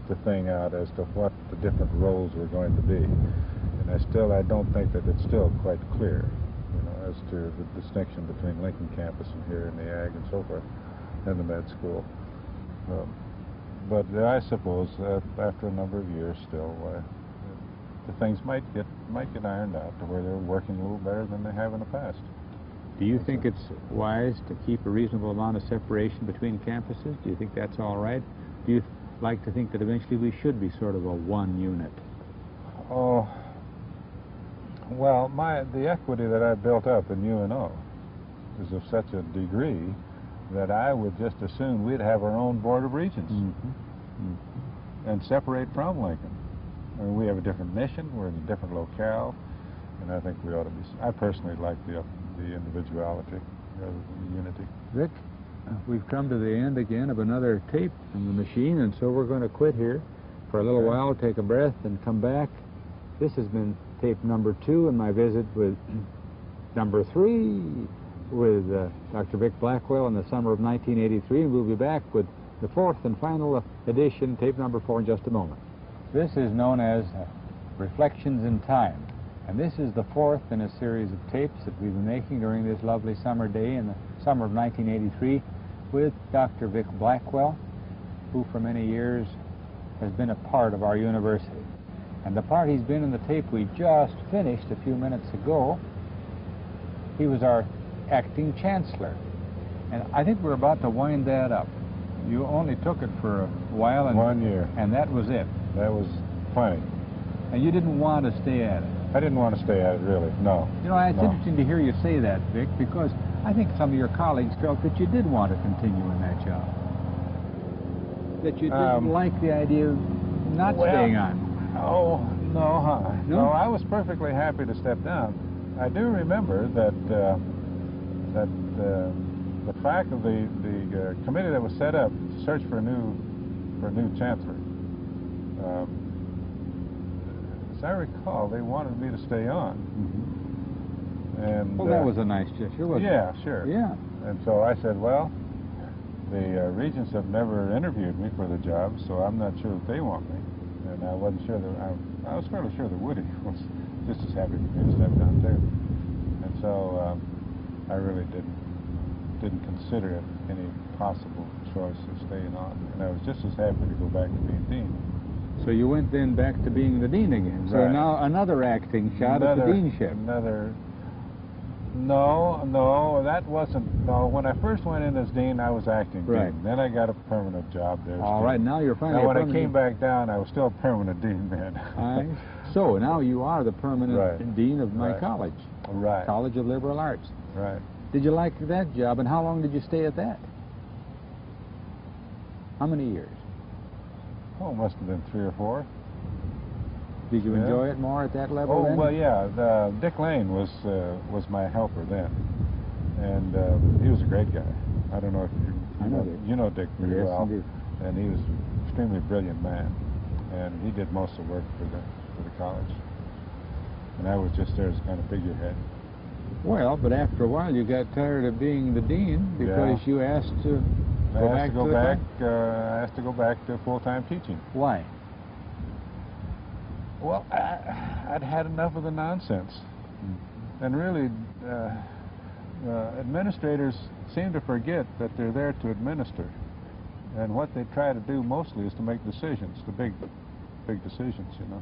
the thing out as to what the different roles were going to be. And I don't think that it's still quite clear, you know, as to the distinction between Lincoln campus and here in the Ag and so forth, and the med school. But I suppose after a number of years still, the things might get ironed out to where they're working a little better than they have in the past. Do you think it's wise to keep a reasonable amount of separation between campuses? Do you think that's all right? Do you like to think that eventually we should be sort of a one unit? Oh, well, the equity that I built up in UNO is of such a degree that I would just assume we'd have our own Board of Regents and separate from Lincoln. I mean, we have a different mission, we're in a different locale, and I think we ought to be. I personally like the individuality rather than the unity. Vic, we've come to the end again of another tape from the machine, and so we're going to quit here for a little while, take a breath, and come back. This has been tape number 2 in my visit with number 3 with Dr. Vic Blackwell in the summer of 1983, and we'll be back with the 4th and final edition, tape number 4, in just a moment. This is known as Reflections in Time, and this is the 4th in a series of tapes that we've been making during this lovely summer day in the summer of 1983 with Dr. Vic Blackwell, who for many years has been a part of our university. And the part he's been in the tape we just finished a few minutes ago, he was our acting chancellor. And I think we're about to wind that up. You only took it for a while. And 1 year. And that was it. That was plenty. And you didn't want to stay at it. I didn't want to stay at it, really, no. You know, it's interesting to hear you say that, Vic, because I think some of your colleagues felt that you did want to continue in that job. That you didn't like the idea of not staying on. Oh, no, huh? No? No, I was perfectly happy to step down. I do remember that the faculty, the committee that was set up to search for a new chancellor. As I recall, they wanted me to stay on. And well, that was a nice gesture, wasn't it? Yeah, sure. Yeah. And so I said, well, the regents have never interviewed me for the job, so I'm not sure that they want me. And I wasn't sure that I was fairly sure that Woody was just as happy for me to step down too. And so I really didn't consider it any possible choice of staying on. And I was just as happy to go back to being dean. So you went then back to being the dean again. So now another acting shot at the deanship. No, that wasn't. No, when I first went in as dean, I was acting dean. Then I got a permanent job there. All right, now you're finally. Now when I came back down, I was still a permanent dean then. So now you are the permanent dean of my college. Right. College of Liberal Arts. Right. Did you like that job, and how long did you stay at that? How many years? Oh, it must have been 3 or 4. Did you enjoy it more at that level then? Oh, well, yeah. Dick Lane was my helper then, and he was a great guy. I don't know if you know Dick pretty well. Indeed. And he was an extremely brilliant man, and he did most of the work for the college. And I was just there as kind of figurehead. Well, but after a while you got tired of being the dean because you asked to I asked to go back to full-time teaching. Why? Well, I'd had enough of the nonsense. And really, administrators seem to forget that they're there to administer. And what they try to do mostly is to make decisions, the big decisions, you know.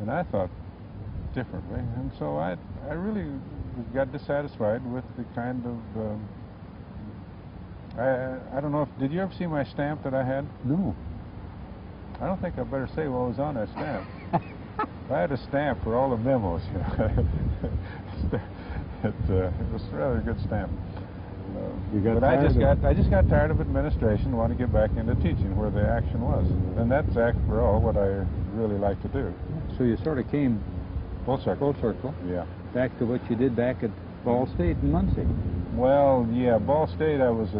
And I thought differently, and so I really got dissatisfied with the kind of I don't know if, did you ever see my stamp that I had? No. I don't think I better say what was on that stamp. I had a stamp for all the memos, you know. It was a rather good stamp. But I just got tired of administration, wanted to get back into teaching where the action was. And that's, after all, what I really like to do. So you sort of came full circle. Full circle. Yeah. Back to what you did back at Ball State in Muncie. Well, yeah, Ball State, I was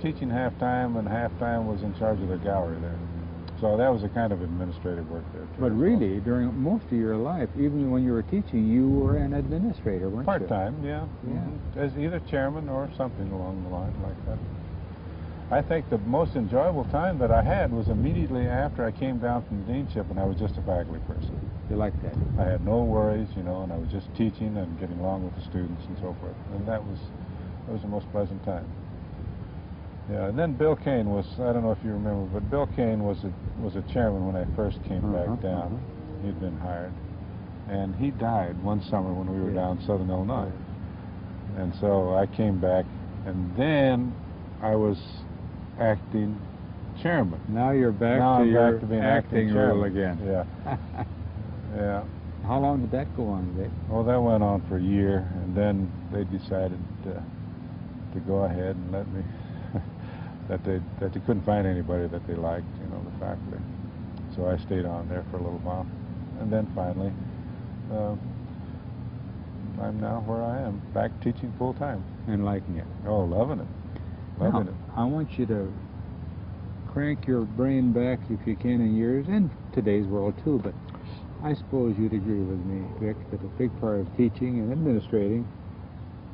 teaching half-time, and half-time was in charge of the gallery there. So that was a kind of administrative work there, too. But really, during most of your life, even when you were teaching, you were an administrator, weren't you? Part-time, yeah. Mm-hmm. As either chairman or something along the line like that. I think the most enjoyable time that I had was immediately after I came down from the deanship, and I was just a faculty person. You liked that? I had no worries, you know, and I was just teaching and getting along with the students and so forth. And that was the most pleasant time. Yeah, and then Bill Kane was, I don't know if you remember, but Bill Kane was a chairman when I first came back down. He'd been hired. And he died one summer when we were down in Southern Illinois. And so I came back, and then I was acting chairman. Now you're back now to I'm your back to being acting role again. Yeah. Yeah. How long did that go on, Vic? Well, that went on for a year, and then they decided to go ahead and let me, that they couldn't find anybody that they liked, you know, the faculty. So I stayed on there for a little while, and then finally, I'm now where I am, back teaching full time. And liking it? Oh, loving it. Loving it. I want you to crank your brain back, if you can, in years, and today's world too, but I suppose you'd agree with me, Vic, that a big part of teaching and administrating,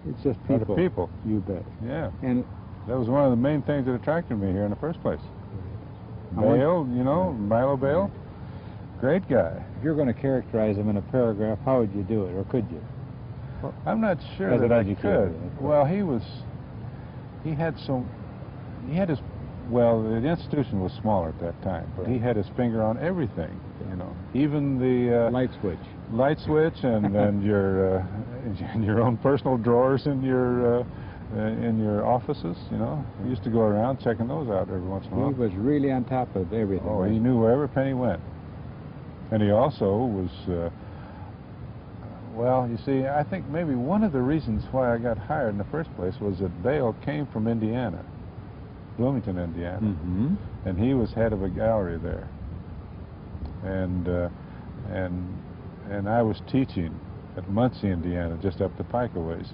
it's just people. Other people. You bet. Yeah. And that was one of the main things that attracted me here in the first place. Bale, you know, Milo Bale, great guy. If you're going to characterize him in a paragraph, how would you do it, or could you? Well, I'm not sure that I could. Well, well, the institution was smaller at that time, but he had his finger on everything, you know, even the light switch, and your own personal drawers in your offices, you know. He used to go around checking those out every once in a while. He was really on top of everything. Oh, he knew where every penny went. And he also was, well, you see, I think maybe one of the reasons why I got hired in the first place was that Bale came from Indiana, Bloomington, Indiana, and he was head of a gallery there. And I was teaching at Muncie, Indiana, just up the pike a ways.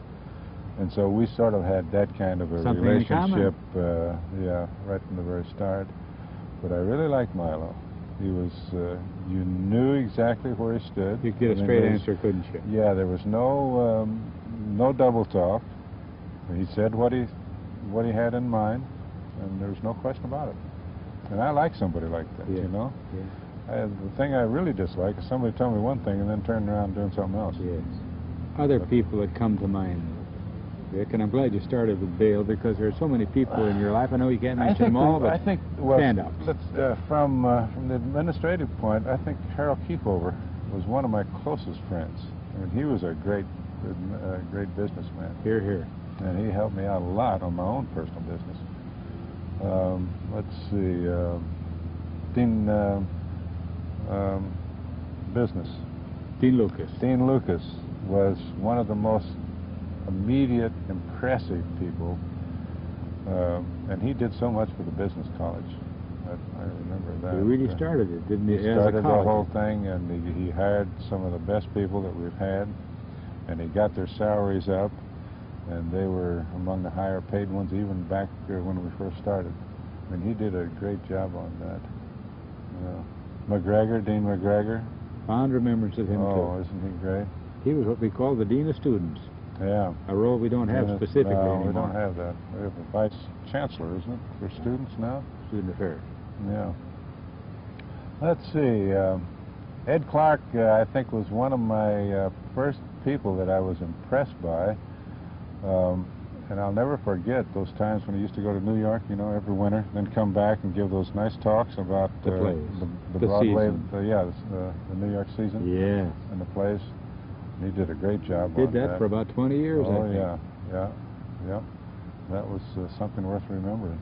And so we sort of had that kind of a relationship, yeah, right from the very start. But I really liked Milo. He was, you knew exactly where he stood. You could get a straight answer, couldn't you? Yeah, there was no double talk. He said what he had in mind, and there was no question about it. And I like somebody like that, you know? Yeah. The thing I really dislike is somebody tell me one thing and then turn around doing something else. Yes. Other people that come to mind, Vic, and I'm glad you started with Bale, because there are so many people in your life. I know you can't mention them all, but stand up. From the administrative point, I think Harold Kiefover was one of my closest friends. I mean, he was a great businessman. Hear, hear. And he helped me out a lot on my own personal business. Let's see, Dean Business. Dean Lucas. Dean Lucas was one of the most immediate, impressive people, and he did so much for the business college. I remember that. He really started it, didn't he? He started the whole thing, and he hired some of the best people that we've had, and he got their salaries up, and they were among the higher paid ones even back when we first started. I mean, he did a great job on that. McGregor, Dean McGregor. Fond remembrance of him, too. Oh, isn't he great? He was what we call the Dean of Students. Yeah. A role we don't have specifically anymore. No, we don't have that. We have a Vice Chancellor, isn't it, for students now? Student Affairs. Yeah. Let's see. Ed Clark, I think, was one of my first people that I was impressed by. And I'll never forget those times when he used to go to New York, you know, every winter, then come back and give those nice talks about the plays, the the Broadway, season. the New York season. Yes. And the plays. He did a great job. Did that for about 20 years, I think. Yeah. That was something worth remembering.